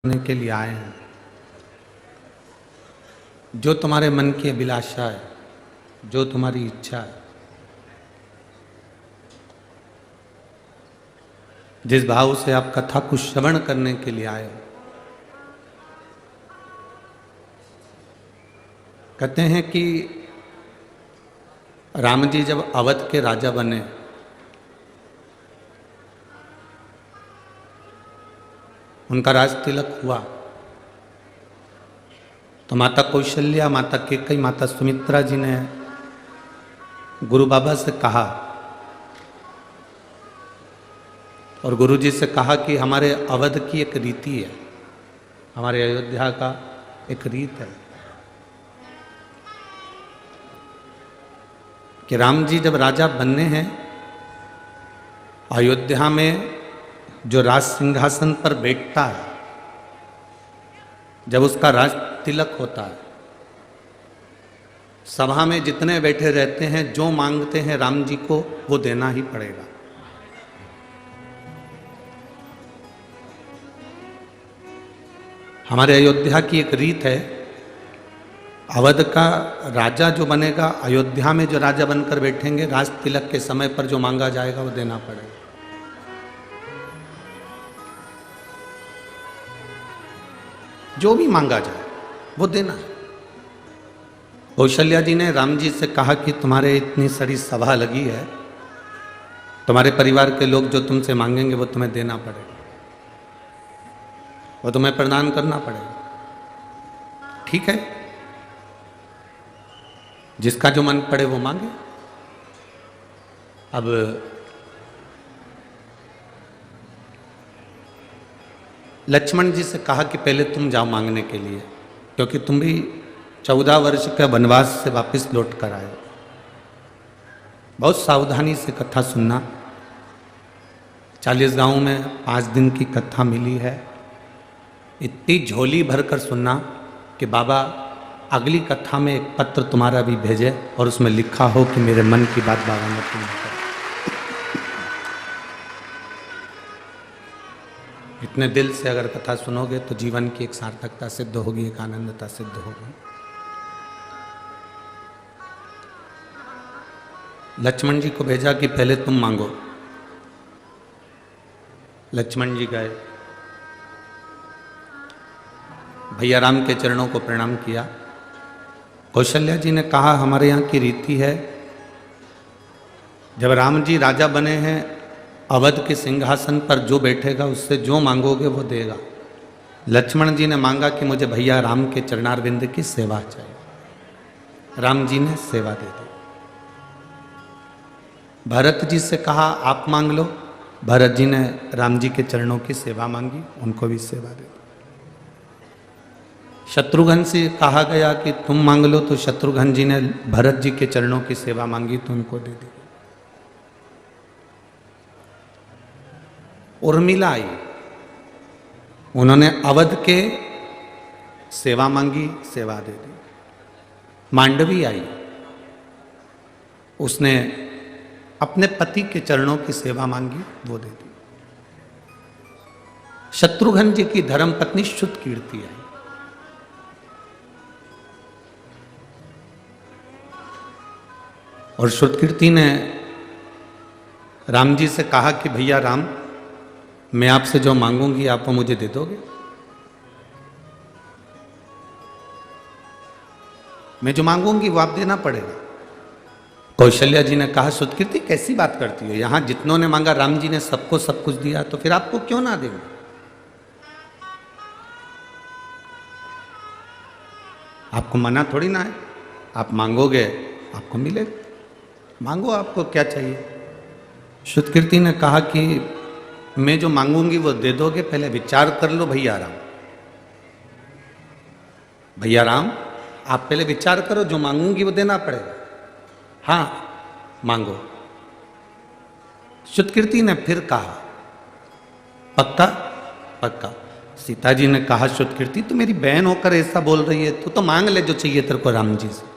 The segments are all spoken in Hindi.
करने के लिए आए हैं। जो तुम्हारे मन की अभिलाषा है, जो तुम्हारी इच्छा है, जिस भाव से आप कथा को श्रवण करने के लिए आए हो, कहते हैं कि राम जी जब अवध के राजा बने उनका राज तिलक हुआ तो माता कौशल्या, माता केकई, माता सुमित्रा जी ने गुरु बाबा से कहा और गुरु जी से कहा कि हमारे अवध की एक रीति है, हमारे अयोध्या का एक रीत है कि राम जी जब राजा बनने हैं, अयोध्या में जो राज सिंहासन पर बैठता है, जब उसका राज तिलक होता है, सभा में जितने बैठे रहते हैं जो मांगते हैं राम जी को वो देना ही पड़ेगा। हमारे अयोध्या की एक रीत है, अवध का राजा जो बनेगा, अयोध्या में जो राजा बनकर बैठेंगे, राज तिलक के समय पर जो मांगा जाएगा वो देना पड़ेगा। जो भी मांगा जाए वो देना है। कौशल्या जी ने राम जी से कहा कि तुम्हारे इतनी सारी सभा लगी है, तुम्हारे परिवार के लोग जो तुमसे मांगेंगे वो तुम्हें देना पड़ेगा, वो तुम्हें प्रदान करना पड़ेगा। ठीक है, जिसका जो मन पड़े वो मांगे। अब लक्ष्मण जी से कहा कि पहले तुम जाओ मांगने के लिए, क्योंकि तुम भी 14 वर्ष के वनवास से वापस लौट कर आए। बहुत सावधानी से कथा सुनना। 40 गांव में 5 दिन की कथा मिली है। इतनी झोली भरकर सुनना कि बाबा अगली कथा में एक पत्र तुम्हारा भी भेजे और उसमें लिखा हो कि मेरे मन की बात बाबा ने पूर्ण कर। इतने दिल से अगर कथा सुनोगे तो जीवन की एक सार्थकता सिद्ध होगी, एक आनंदता सिद्ध होगी। लक्ष्मण जी को भेजा कि पहले तुम मांगो। लक्ष्मण जी गए, भैया राम के चरणों को प्रणाम किया। कौशल्या जी ने कहा हमारे यहाँ की रीति है, जब राम जी राजा बने हैं, अवध के सिंहासन पर जो बैठेगा उससे जो मांगोगे वो देगा। लक्ष्मण जी ने मांगा कि मुझे भैया राम के चरणारविंद की सेवा चाहिए। राम जी ने सेवा दे दी। भरत जी से कहा आप मांग लो। भरत जी ने राम जी के चरणों की सेवा मांगी, उनको भी सेवा दे दी। शत्रुघ्न से कहा गया कि तुम मांग लो, तो शत्रुघ्न जी ने भरत जी के चरणों की सेवा मांगी तो उनको दे दी। उर्मिला आई, उन्होंने अवध के सेवा मांगी, सेवा दे दी। मांडवी आई, उसने अपने पति के चरणों की सेवा मांगी, वो दे दी। शत्रुघ्न जी की धर्मपत्नी श्रुतकीर्ति आई, और श्रुतकीर्ति ने राम जी से कहा कि भैया राम, मैं आपसे जो मांगूंगी आप वो मुझे दे दोगे? मैं जो मांगूंगी वो आप देना पड़ेगा। कौशल्या जी ने कहा श्रुतकीर्ति कैसी बात करती हो, यहां जितनों ने मांगा राम जी ने सबको सब कुछ दिया, तो फिर आपको क्यों ना देंगे? आपको मना थोड़ी ना है, आप मांगोगे आपको मिलेगा। मांगो, आपको क्या चाहिए? श्रुतकीर्ति ने कहा कि मैं जो मांगूंगी वो दे दोगे, पहले विचार कर लो भैया राम। भैया राम, आप पहले विचार करो, जो मांगूंगी वो देना पड़ेगा। हाँ मांगो। श्रुतकीर्ति ने फिर कहा पक्का? पक्का। सीता जी ने कहा श्रुतकीर्ति तू मेरी बहन होकर ऐसा बोल रही है, तू तो मांग ले जो चाहिए तेरे को राम जी से।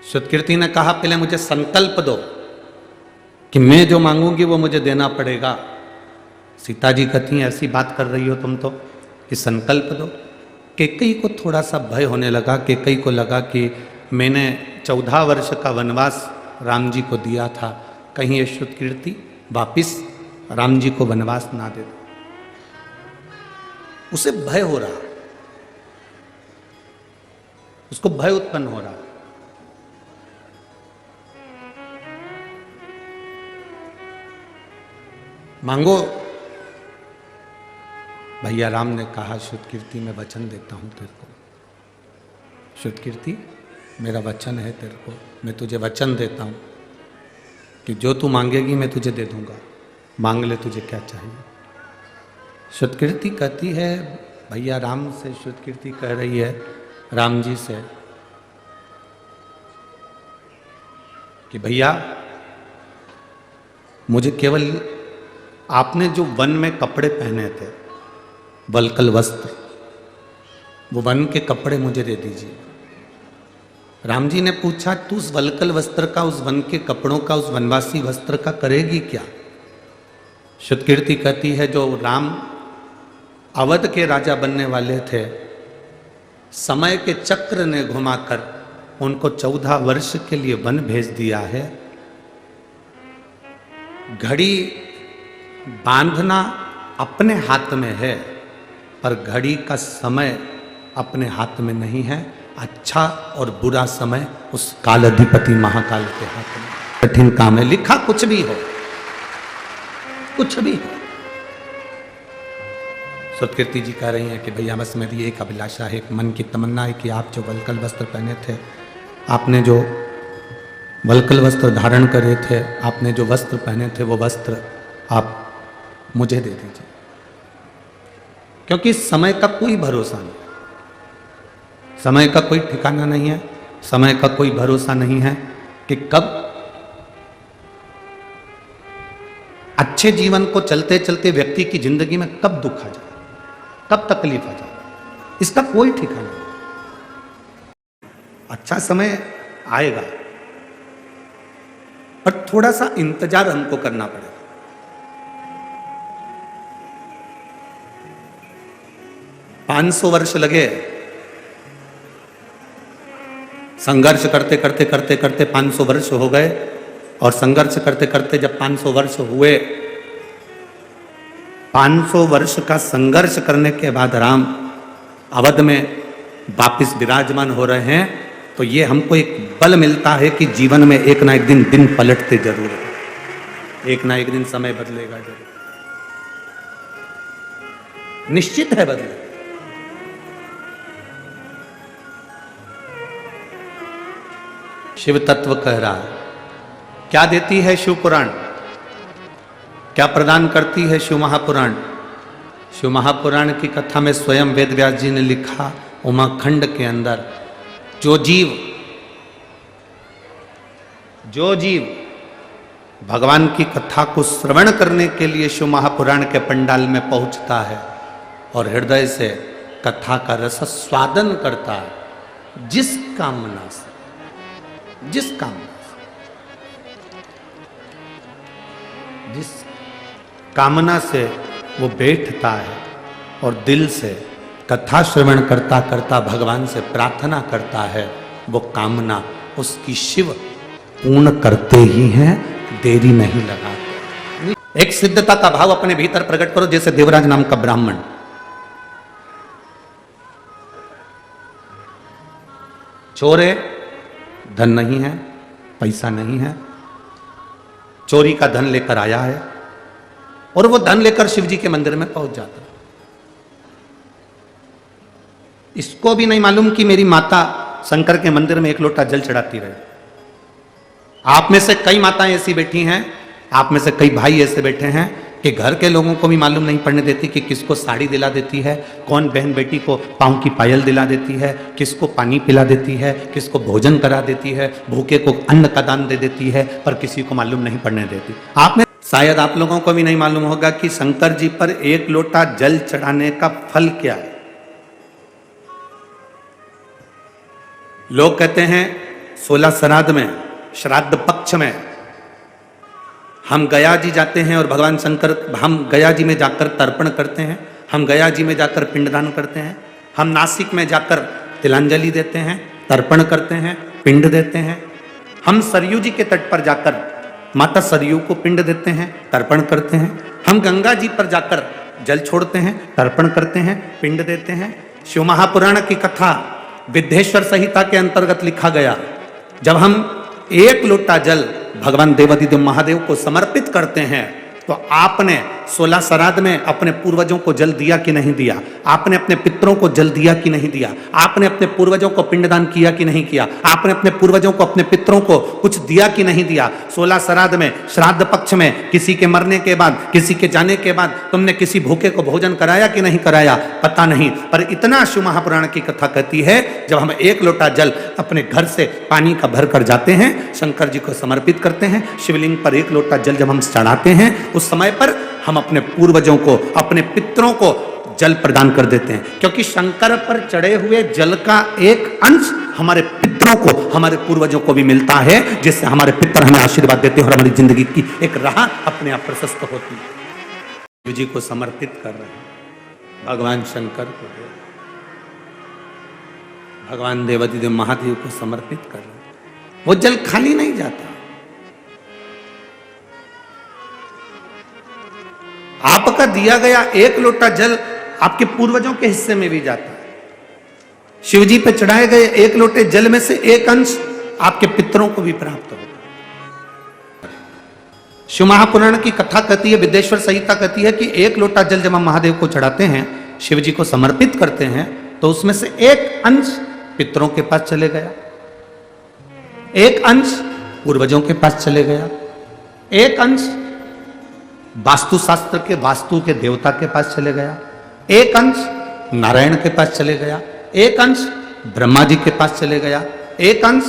श्रुतकीर्ति ने कहा पहले मुझे संकल्प दो कि मैं जो मांगूंगी वो मुझे देना पड़ेगा। सीता जी कहती हैं ऐसी बात कर रही हो तुम तो कि संकल्प दो। कैकेयी को थोड़ा सा भय होने लगा। कैकेयी को लगा कि मैंने 14 वर्ष का वनवास राम जी को दिया था, कहीं ये श्रुतकीर्ति वापिस राम जी को वनवास ना दे दे। उसे भय हो रहा, उसको भय उत्पन्न हो रहा। मांगो। भैया राम ने कहा श्रुतकीर्ति मैं वचन देता हूं तेरे को। श्रुतकीर्ति मेरा वचन है तेरे को, मैं तुझे वचन देता हूं कि जो तू मांगेगी मैं तुझे दे दूंगा, मांग ले तुझे क्या चाहिए। श्रुतकीर्ति कहती है, भैया राम से श्रुतकीर्ति कह रही है राम जी से कि भैया मुझे केवल आपने जो वन में कपड़े पहने थे, वल्कल वस्त्र, वो वन के कपड़े मुझे दे दीजिए। राम जी ने पूछा तू उस वल्कल वस्त्र का, उस वन के कपड़ों का, उस वनवासी वस्त्र का करेगी क्या? श्रुतकीर्ति कहती है जो राम अवध के राजा बनने वाले थे, समय के चक्र ने घुमाकर उनको 14 वर्ष के लिए वन भेज दिया है। घड़ी बांधना अपने हाथ में है, पर घड़ी का समय अपने हाथ में नहीं है। अच्छा और बुरा समय उस कालाधिपति महाकाल के हाथ में। कठिन काम है, लिखा कुछ भी हो, कुछ भी हो। श्रुतकीर्ति जी कह रही हैं कि भैया बस मेरी एक अभिलाषा है, एक मन की तमन्ना है कि आप जो वल्कल वस्त्र पहने थे, आपने जो वल्कल वस्त्र धारण करे थे, आपने जो वस्त्र पहने थे, वो वस्त्र आप मुझे दे दीजिए। क्योंकि समय का कोई भरोसा नहीं, समय का कोई ठिकाना नहीं है, समय का कोई भरोसा नहीं है कि कब अच्छे जीवन को चलते चलते व्यक्ति की जिंदगी में कब दुख आ जाए, कब तकलीफ आ जाए, इसका कोई ठिकाना नहीं। अच्छा समय आएगा, पर थोड़ा सा इंतजार हमको करना पड़ेगा। पांच 500 वर्ष लगे संघर्ष करते करते करते करते 500 वर्ष हो गए। और संघर्ष करते करते जब 500 वर्ष हुए, 500 वर्ष का संघर्ष करने के बाद राम अवध में वापिस विराजमान हो रहे हैं, तो ये हमको एक बल मिलता है कि जीवन में एक ना एक दिन पलटते जरूर है, एक ना एक दिन समय बदलेगा जरूर, निश्चित है बदलेगा। शिव तत्व कह रहा है। क्या देती है शिव पुराण, क्या प्रदान करती है शिव महापुराण? शिव महापुराण की कथा में स्वयं वेद व्यास जी ने लिखा, उमाखंड के अंदर जो जीव भगवान की कथा को श्रवण करने के लिए शिव महापुराण के पंडाल में पहुंचता है और हृदय से कथा का रस स्वादन करता है, जिस कामना से जिस कामना से वो बैठता है और दिल से कथा श्रवण करता करता भगवान से प्रार्थना करता है, वो कामना उसकी शिव पूर्ण करते ही हैं, देरी नहीं लगाते। एक सिद्धता का भाव अपने भीतर प्रकट करो, जैसे देवराज नाम का ब्राह्मण चोर है, धन नहीं है, पैसा नहीं है, चोरी का धन लेकर आया है और वो धन लेकर शिव जी के मंदिर में पहुंच जाता है। इसको भी नहीं मालूम कि मेरी माता शंकर के मंदिर में एक लोटा जल चढ़ाती रहे। आप में से कई माताएं ऐसी बैठी हैं, आप में से कई भाई ऐसे बैठे हैं कि घर के लोगों को भी मालूम नहीं पड़ने देती कि किसको साड़ी दिला देती है, कौन बहन बेटी को पाँव की पायल दिला देती है, किसको पानी पिला देती है, किसको भोजन करा देती है, भूखे को अन्न का दान दे देती है, पर किसी को मालूम नहीं पड़ने देती। आपने शायद आप लोगों को भी नहीं मालूम होगा कि शंकर जी पर एक लोटा जल चढ़ाने का फल क्या है। लोग कहते हैं 16 श्राद्ध में, श्राद्ध पक्ष में हम गया जी जाते हैं और भगवान शंकर, हम गया जी में जाकर तर्पण करते हैं, हम गया जी में जाकर पिंडदान करते हैं, हम नासिक में जाकर तिलांजलि देते हैं, तर्पण करते हैं, पिंड देते हैं, हम सरयू जी के तट पर जाकर माता सरयू को पिंड देते हैं, तर्पण करते हैं, हम गंगा जी पर जाकर जल छोड़ते हैं, तर्पण करते हैं, पिंड देते हैं। शिव महापुराण की कथा विद्येश्वर संहिता के अंतर्गत लिखा गया, जब हम एक लोटा जल भगवान देवादिदेव महादेव को समर्पित करते हैं तो आपने 16 श्राद्ध में अपने पूर्वजों को जल दिया कि नहीं दिया, आपने अपने पितरों को जल दिया कि नहीं दिया, आपने अपने पूर्वजों को पिंडदान किया कि नहीं किया, आपने अपने पूर्वजों को, अपने पितरों को कुछ दिया कि नहीं दिया। 16 श्राद्ध में, श्राद्ध पक्ष में, किसी के मरने के बाद, किसी के जाने के बाद तुमने किसी भूखे को भोजन कराया कि नहीं कराया, पता नहीं। पर इतना शिव महापुराण की कथा कहती है, जब हम एक लोटा जल अपने घर से पानी का भर कर जाते हैं, शंकर जी को समर्पित करते हैं, शिवलिंग पर एक लोटा जल जब हम चढ़ाते हैं, उस समय पर हम अपने पूर्वजों को, अपने पितरों को जल प्रदान कर देते हैं, क्योंकि शंकर पर चढ़े हुए जल का एक अंश हमारे पितरों को, हमारे पूर्वजों को भी मिलता है, जिससे हमारे पितर हमें आशीर्वाद देते हैं और हमारी जिंदगी की एक राह अपने आप प्रशस्त होती है। शिव जी को समर्पित कर रहे हैं, भगवान शंकर को, भगवान देवादिदेव महादेव को समर्पित कर रहे हैं। वो जल खाली नहीं जाता, आपका दिया गया एक लोटा जल आपके पूर्वजों के हिस्से में भी जाता है। शिव जी पे चढ़ाए गए एक लोटे जल में से एक अंश आपके पितरों को भी प्राप्त होगा। शिव महापुराण की कथा कहती है, विद्येश्वर संहिता कहती है कि एक लोटा जल जब हम महादेव को चढ़ाते हैं, शिव जी को समर्पित करते हैं, तो उसमें से एक अंश पितरों के पास चले गया, एक अंश पूर्वजों के पास चले गया, एक अंश वास्तुशास्त्र के, वास्तु के देवता के पास चले गया, एक अंश नारायण के पास चले गया, एक अंश ब्रह्मा जी के पास चले गया, एक अंश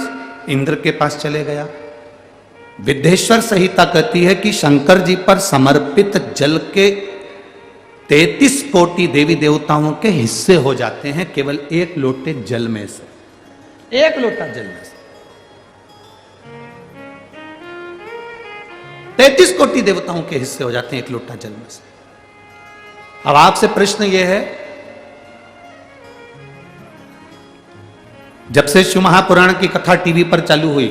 इंद्र के पास चले गया। विद्येश्वर संहिता कहती है कि शंकर जी पर समर्पित जल के 33 कोटि देवी देवताओं के हिस्से हो जाते हैं केवल एक लोटे जल में से, एक लोटा जल में से 33 कोटि देवताओं के हिस्से हो जाते हैं एक लोटा जल में से। अब आपसे प्रश्न यह है, जब से शिव महापुराण की कथा टीवी पर चालू हुई,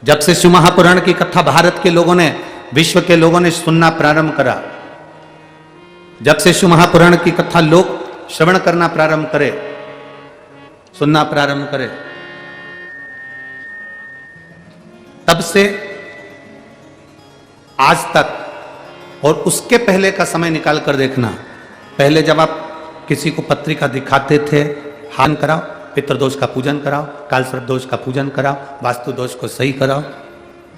जब से शिव महापुराण की कथा भारत के लोगों ने, विश्व के लोगों ने सुनना प्रारंभ करा, जब से शिव महापुराण की कथा लोग श्रवण करना प्रारंभ करे, सुनना प्रारंभ करे, तब से आज तक, और उसके पहले का समय निकाल कर देखना, पहले जब आप किसी को पत्रिका दिखाते थे, हान कराओ, पितृदोष का पूजन कराओ, काल सर्प दोष का पूजन कराओ, वास्तु दोष को सही कराओ।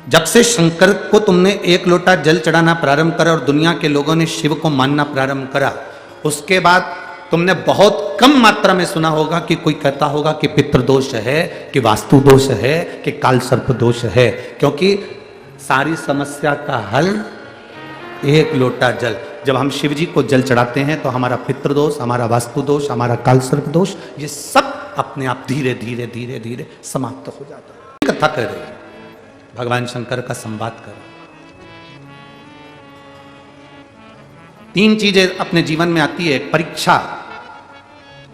जब से शंकर को तुमने एक लोटा जल चढ़ाना प्रारंभ करा और दुनिया के लोगों ने शिव को मानना प्रारंभ करा, उसके बाद तुमने बहुत कम मात्रा में सुना होगा कि कोई कहता होगा कि पितृदोष है, कि वास्तु दोष है, कि काल सर्प दोष है, क्योंकि सारी समस्या का हल एक लोटा जल। जब हम शिव जी को जल चढ़ाते हैं तो हमारा पितृदोष, हमारा वास्तु दोष, हमारा काल सर्प दोष, ये सब अपने आप धीरे धीरे धीरे धीरे समाप्त हो जाता है। कथा कर रही है, भगवान शंकर का संवाद कर। 3 चीजें अपने जीवन में आती है, परीक्षा,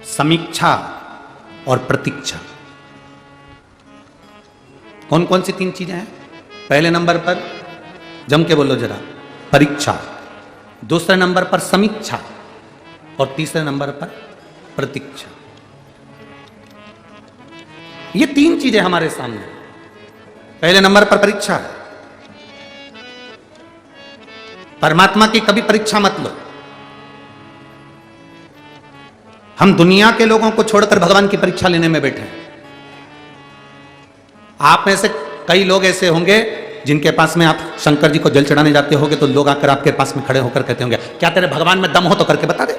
समीक्षा और प्रतीक्षा। कौन कौन सी 3 चीजें हैं? पहले नंबर पर, जम के बोलो जरा, परीक्षा, दूसरे नंबर पर समीक्षा और तीसरे नंबर पर प्रतीक्षा। ये 3 चीजें हमारे सामने। पहले नंबर पर परीक्षा है। परमात्मा की कभी परीक्षा मत लो। हम दुनिया के लोगों को छोड़कर भगवान की परीक्षा लेने में बैठे हैं। आप में से कई लोग ऐसे होंगे जिनके पास में आप शंकर जी को जल चढ़ाने जाते होगे तो लोग आकर आपके पास में खड़े होकर कहते होंगे, क्या तेरे भगवान में दम हो तो करके बता दे।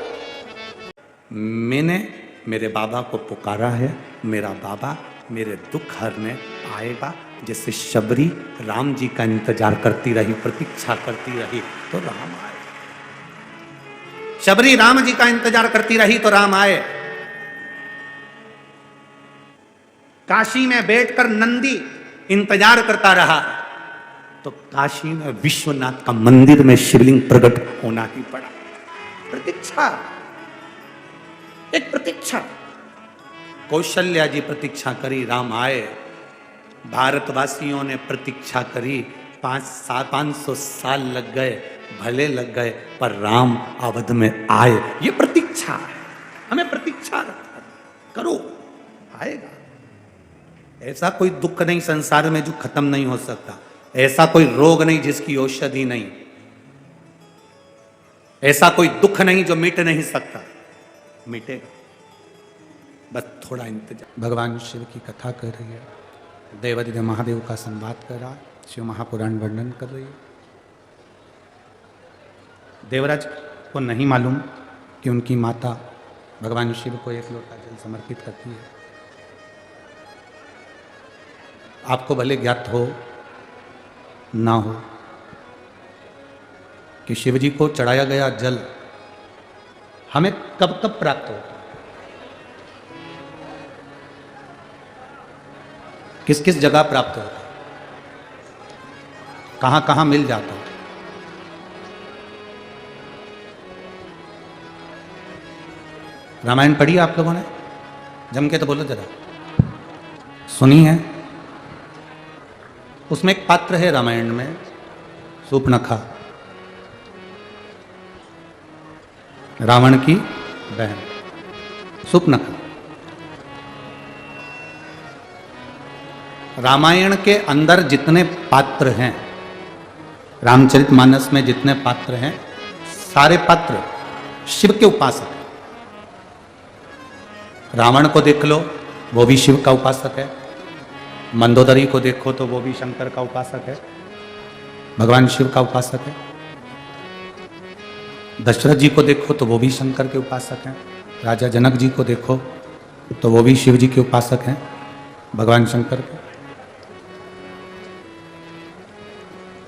मैंने मेरे बाबा को पुकारा है, मेरा बाबा मेरे दुख हरने आएगा। जैसे शबरी राम जी का इंतजार करती रही, प्रतीक्षा करती रही तो राम आए। शबरी राम जी का इंतजार करती रही तो राम आए। काशी में बैठकर नंदी इंतजार करता रहा, तो काशी में विश्वनाथ का मंदिर में शिवलिंग प्रकट होना ही पड़ा। प्रतीक्षा, एक प्रतीक्षा। कौशल्या जी प्रतीक्षा करी, राम आए। भारतवासियों ने प्रतीक्षा करी, 500 साल लग गए, भले लग गए, पर राम अवध में आए। ये प्रतीक्षा है, हमें प्रतीक्षा करो, आएगा। ऐसा कोई दुख नहीं संसार में जो खत्म नहीं हो सकता, ऐसा कोई रोग नहीं जिसकी औषधि नहीं, ऐसा कोई दुख नहीं जो मिट नहीं सकता, मिटेगा, बस थोड़ा इंतजार। भगवान शिव की कथा कर रही है, देवादिदेव महादेव का संवाद कर रहा है, शिव महापुराण वर्णन कर रही है। देवराज को नहीं मालूम कि उनकी माता भगवान शिव को एक लोटा जल समर्पित करती है। आपको भले ज्ञात हो ना हो कि शिव जी को चढ़ाया गया जल हमें कब कब प्राप्त होता, किस किस जगह प्राप्त होता, कहां कहां मिल जाता। रामायण पढ़ी आप लोगों ने? जम के तो बोलो जरा, सुनी है? उसमें एक पात्र है रामायण में, सूर्पनखा, रावण की बहन सूर्पनखा। रामायण के अंदर जितने पात्र हैं, रामचरितमानस में जितने पात्र हैं, सारे पात्र शिव के उपासक हैं। रावण को देख लो, वो भी शिव का उपासक है। मंदोदरी को देखो तो वो भी शंकर का उपासक है, भगवान शिव का उपासक है। दशरथ जी को देखो तो वो भी शंकर के उपासक हैं। राजा जनक जी को देखो तो वो भी शिव जी के उपासक हैं, भगवान शंकर के।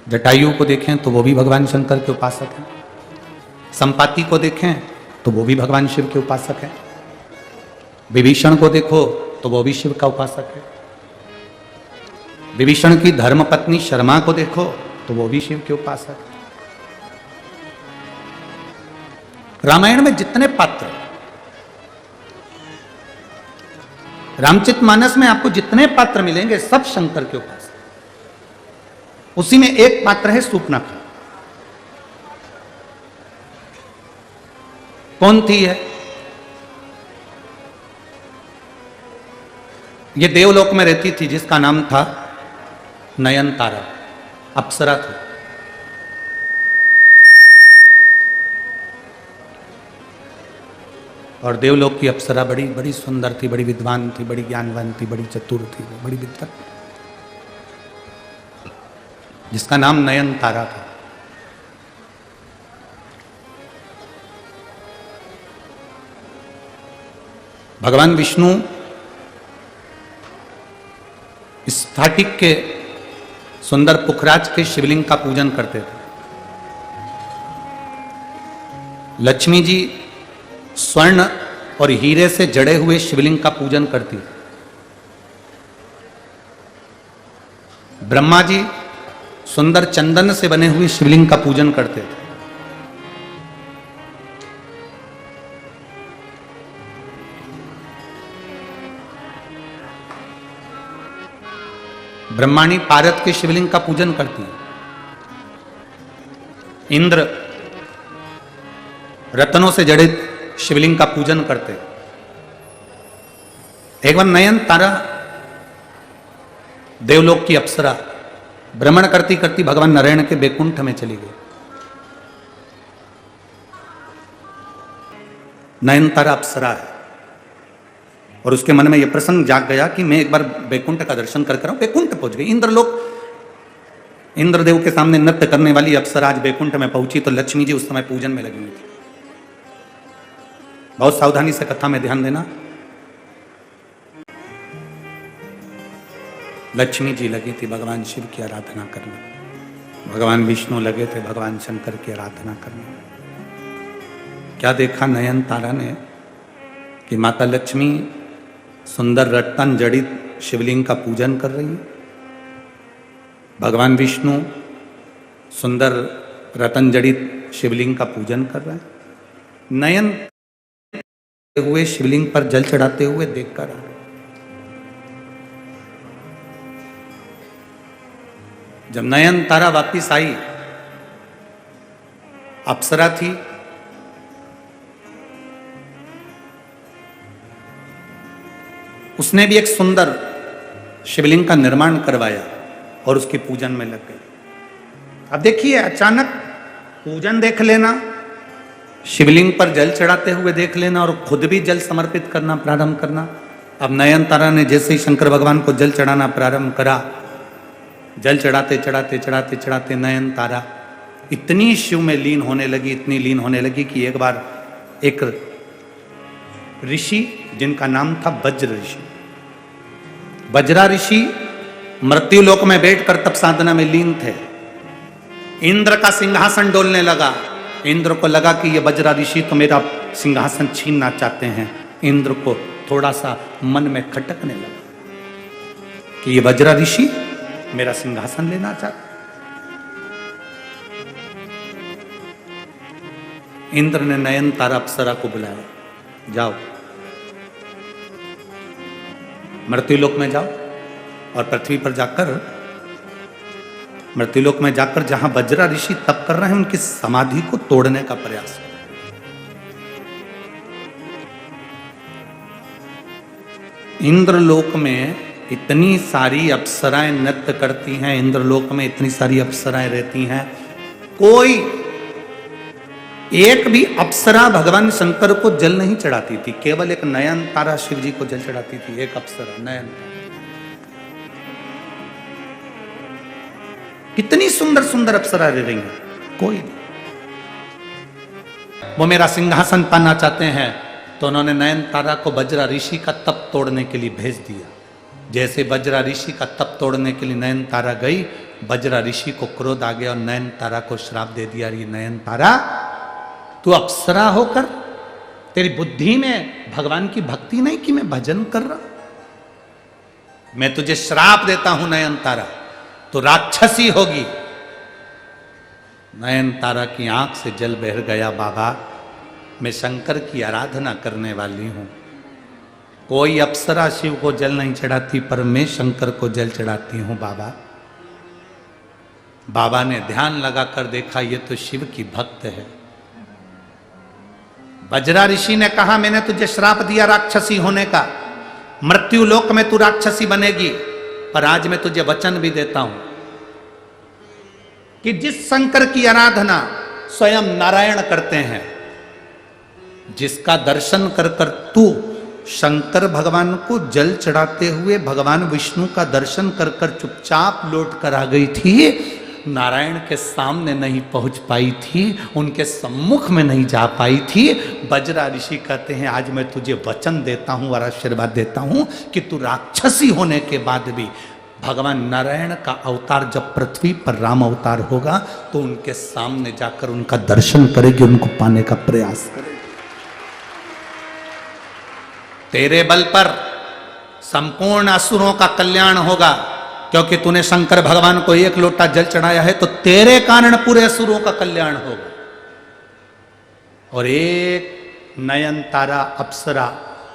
जटायु को देखें तो वो भी भगवान शंकर के उपासक हैं। संपाति को देखें तो वो भी भगवान शिव के उपासक हैं। विभीषण को देखो तो वो भी शिव का उपासक है। विभीषण की धर्मपत्नी शर्मा को देखो तो वो भी शिव के उपासक है। रामायण में जितने पात्र, रामचरितमानस में आपको जितने पात्र मिलेंगे सब शंकर के उपासक। उसी में एक पात्र है सूर्पनखा। कौन थी है? ये देवलोक में रहती थी, जिसका नाम था नयनतारा, अप्सरा थी। और देवलोक की अप्सरा बड़ी बड़ी सुंदर थी, बड़ी विद्वान थी, बड़ी ज्ञानवान थी, बड़ी चतुर थी, बड़ी विद्वत, जिसका नाम नयनतारा था। भगवान विष्णु स्फाटिक के सुंदर पुखराज के शिवलिंग का पूजन करते थे। लक्ष्मी जी स्वर्ण और हीरे से जड़े हुए शिवलिंग का पूजन करती। ब्रह्मा जी सुंदर चंदन से बने हुए शिवलिंग का पूजन करते थे। ब्रह्माणी पारत के शिवलिंग का पूजन करती है। इंद्र रत्नों से जड़ित शिवलिंग का पूजन करते। एक बार नयनतारा देवलोक की अप्सरा भ्रमण करती करती भगवान नारायण के बैकुंठ में चली गई। नयनतारा अप्सरा है और उसके मन में यह प्रसंग जाग गया कि मैं एक बार बैकुंठ का दर्शन करके आऊं। बैकुंठ पहुंच गई। इंद्रलोक, इंद्रदेव के सामने नृत्य करने वाली अप्सरा आज बैकुंठ में पहुंची तो लक्ष्मी जी उस समय पूजन में लगी हुई थी। बहुत सावधानी से कथा में ध्यान देना। लक्ष्मी जी लगी थी भगवान शिव की आराधना करने, भगवान विष्णु लगे थे भगवान शंकर की आराधना करने। क्या देखा नयनतारा ने कि माता लक्ष्मी सुंदर रत्न जड़ित शिवलिंग का पूजन कर रही है। भगवान विष्णु सुंदर रतन जड़ित शिवलिंग का पूजन कर रहे हैं, नयन हुए शिवलिंग पर जल चढ़ाते हुए देखकर आ रहे। जब नयन तारा वापिस आई, अप्सरा थी, उसने भी एक सुंदर शिवलिंग का निर्माण करवाया और उसके पूजन में लग गई। अब देखिए, अचानक पूजन देख लेना, शिवलिंग पर जल चढ़ाते हुए देख लेना और खुद भी जल समर्पित करना प्रारंभ करना। अब नयन तारा ने जैसे ही शंकर भगवान को जल चढ़ाना प्रारंभ करा, जल चढ़ाते चढ़ाते चढ़ाते चढ़ाते नयन तारा इतनी शिव में लीन होने लगी, इतनी लीन होने लगी कि एक बार एक ऋषि जिनका नाम था वज्र ऋषि, वज्रा ऋषि मृत्युलोक में बैठकर तप साधना में लीन थे। इंद्र का सिंहासन डोलने लगा। इंद्र को लगा कि ये वज्रा ऋषि तो मेरा सिंहासन छीनना चाहते हैं। इंद्र को थोड़ा सा मन में खटकने लगा कि ये वज्रा ऋषि मेरा सिंहासन लेना चाहते। इंद्र ने नयन तारा अप्सरा को बुलाया, जाओ मृत्युलोक में जाओ और पृथ्वी पर जाकर, मृत्युलोक में जाकर जहां वज्रा ऋषि तप कर रहे हैं उनकी समाधि को तोड़ने का प्रयास करो। इंद्रलोक में इतनी सारी अप्सराएं नृत्य करती हैं, इंद्रलोक में इतनी सारी अप्सराएं रहती हैं, कोई एक भी अप्सरा भगवान शंकर को जल नहीं चढ़ाती थी। केवल एक नयन तारा शिव जी को जल चढ़ाती थी, एक अप्सरा नयन। कितनी सुंदर सुंदर अप्सरा रह रही हैं, कोई नहीं। वो मेरा सिंहासन पाना चाहते हैं तो उन्होंने नयन तारा को वज्रा ऋषि का तप तोड़ने के लिए भेज दिया। जैसे वज्रा ऋषि का तप तोड़ने के लिए नयन तारा गई, वज्रा ऋषि को क्रोध आ गया और नयन तारा को श्राप दे दिया, ये नयन तारा तू अप्सरा होकर तेरी बुद्धि में भगवान की भक्ति नहीं कि मैं भजन कर रहा, मैं तुझे श्राप देता हूं नयन तारा, तो राक्षसी होगी। नयन तारा की आंख से जल बह गया, बाबा मैं शंकर की आराधना करने वाली हूं, कोई अप्सरा शिव को जल नहीं चढ़ाती पर मैं शंकर को जल चढ़ाती हूं बाबा। बाबा ने ध्यान लगाकर देखा ये तो शिव की भक्त है। वज्रा ऋषि ने कहा मैंने तुझे श्राप दिया राक्षसी होने का, मृत्यु लोक में तू राक्षसी बनेगी, पर आज मैं तुझे वचन भी देता हूं कि जिस शंकर की आराधना स्वयं नारायण करते हैं, जिसका दर्शन कर कर तू शंकर भगवान को जल चढ़ाते हुए भगवान विष्णु का दर्शन कर कर चुपचाप लौट कर आ गई थी, नारायण के सामने नहीं पहुंच पाई थी, उनके सम्मुख में नहीं जा पाई थी। वज्रा ऋषि कहते हैं आज मैं तुझे वचन देता हूं और आशीर्वाद देता हूं कि तू राक्षसी होने के बाद भी भगवान नारायण का अवतार जब पृथ्वी पर राम अवतार होगा तो उनके सामने जाकर उनका दर्शन करेगी, उनको पाने का प्रयास करेगी। तेरे बल पर संपूर्ण असुरों का कल्याण होगा, क्योंकि तूने शंकर भगवान को एक लोटा जल चढ़ाया है, तो तेरे कारण पूरे असुरों का कल्याण होगा। और एक नयन तारा अप्सरा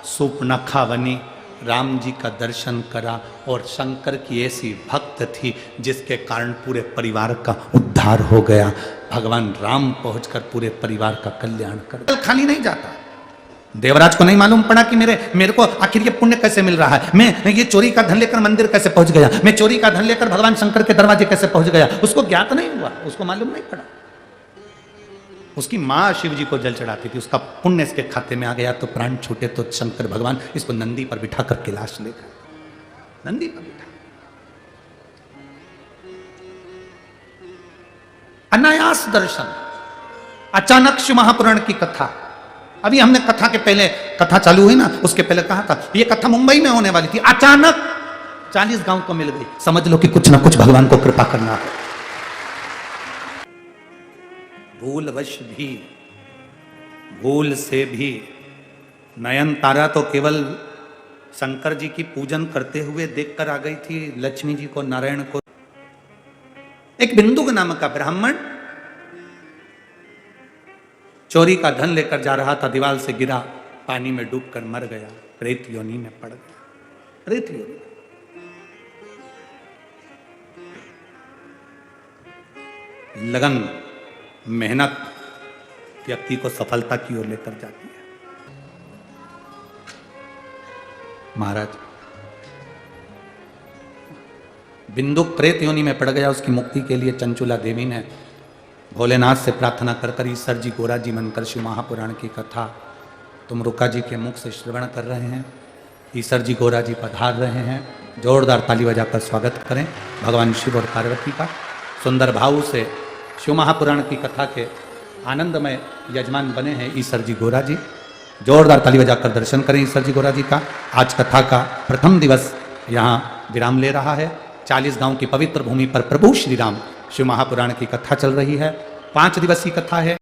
सूपनखा बनी, राम जी का दर्शन करा और शंकर की ऐसी भक्त थी जिसके कारण पूरे परिवार का उद्धार हो गया। भगवान राम पहुंचकर पूरे परिवार का कल्याण कर। खाली नहीं जाता। देवराज को नहीं मालूम पड़ा कि मेरे को आखिर ये पुण्य कैसे मिल रहा है, मैं ये चोरी का धन लेकर मंदिर कैसे पहुंच गया, मैं चोरी का धन लेकर भगवान शंकर के दरवाजे कैसे पहुंच गया, उसको ज्ञात नहीं हुआ, उसको मालूम नहीं पड़ा। उसकी माँ शिव जी को जल चढ़ाती थी, उसका पुण्य इसके खाते में आ गया तो प्राण छूटे तो शंकर भगवान इसको नंदी पर बिठा कर कैलाश ले गए, नंदी पर बिठा। अनायास दर्शन। अचानक शिव महापुराण की कथा, अभी हमने कथा के पहले, कथा चालू हुई ना उसके पहले कहा था ये कथा मुंबई में होने वाली थी, अचानक 40 गांव को मिल गई। समझ लो कि कुछ ना कुछ भगवान को कृपा करना है। भूलवश भी, भूल से भी नयन तारा तो केवल शंकर जी की पूजन करते हुए देखकर आ गई थी लक्ष्मी जी को, नारायण को। एक बिंदुक नाम का ब्राह्मण चोरी का धन लेकर जा रहा था, दीवार से गिरा, पानी में डूबकर मर गया, प्रेत योनि में पड़ गया। प्रेत योनि। लगन, मेहनत व्यक्ति को सफलता की ओर लेकर जाती है। महाराज बिंदुक प्रेत योनि में पड़ गया, उसकी मुक्ति के लिए चंचुला देवी ने भोलेनाथ से प्रार्थना कर कर ईसर जी गोरा जी मनकर शिव महापुराण की कथा तुम रुका जी के मुख से श्रवण कर रहे हैं। ईसर जी गोरा जी पधार रहे हैं, जोरदार ताली बजाकर स्वागत करें भगवान शिव और पार्वती का। सुंदर भाव से शिव महापुराण की कथा के आनंदमय यजमान बने हैं ईसर जी गोरा जी। जोरदार ताली बजाकर दर्शन करें ईसर जी गोरा जी का। आज कथा का प्रथम दिवस यहाँ विराम ले रहा है। 40 गांव की पवित्र भूमि पर प्रभु श्री राम शिव महापुराण की कथा चल रही है। 5 दिवसीय कथा है।